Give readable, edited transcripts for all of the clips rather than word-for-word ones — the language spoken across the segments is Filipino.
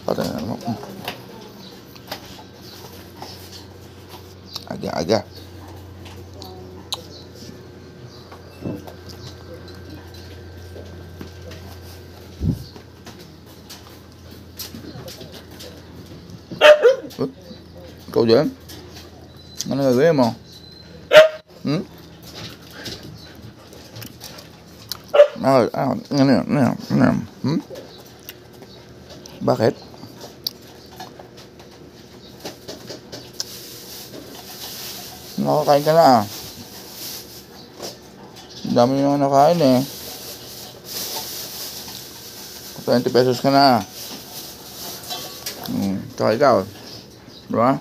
Patay na naman. Aga. Ikaw dyan? Ano gagawin mo? Ano yan? Bakit? Nakakain ka na. Dami nyo nakain eh. 20 pesos ka na. Tsaka ikaw. Diba?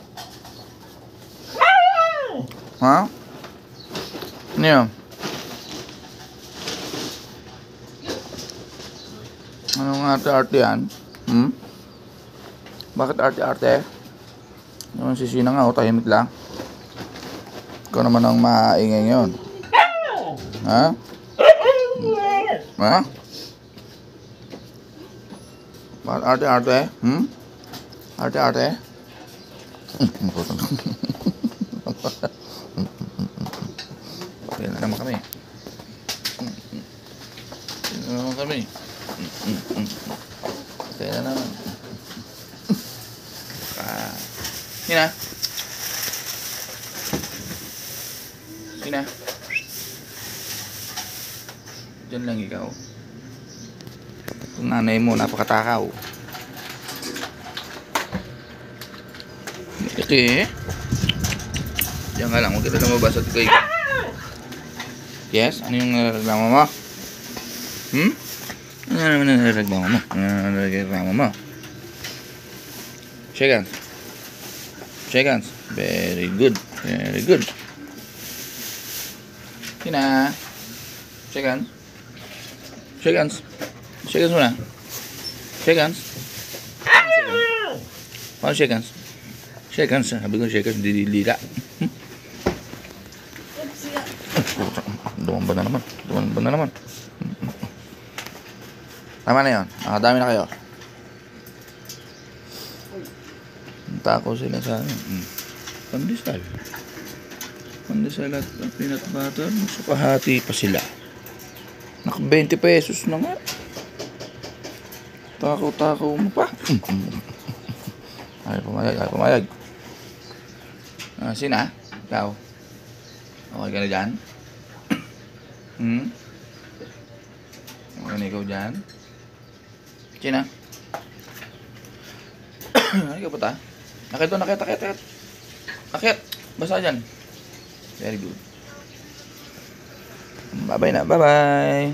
Ha? Ano yun? Anong arte-arte yan? Bakit arte-arte? Yung sisina nga, tahimik lang. Ikaw naman ang maingay ngayon. Ha? Ha? Bakit arte-arte? Arte-arte? Kaya na naman kami. Kaya na naman. Sina? Sina? Diyan lang ikaw. Kung nanay mo, napakatakaw. Okay. Diyan ka lang, huwag kita lumabas at ikaw. Yes? Ano yung narareklamo mo? Ano naman ang narareklamo mo? Shake hands. Shake hands. Very good. Very good. Sina? Shake hands. Shake hands. Shake hands muna. Shake hands. Paano shake hands? Shake hands. Sabi ko shake hands. Dilila. Dumamba na naman. Tama na yun. Nakadami na kayo. Tako sila sa akin. Pandesal. Pandesal at peanut butter. Sukahati pa sila. Naka 20 pesos na nga. Takaw mo pa. Ayaw pumayag. Sina? Ikaw? Okay ka na dyan? Okay na ikaw dyan? Sina? Ano ka ba ta? Akit! Basta dyan. Very good. Bye-bye na. Bye-bye.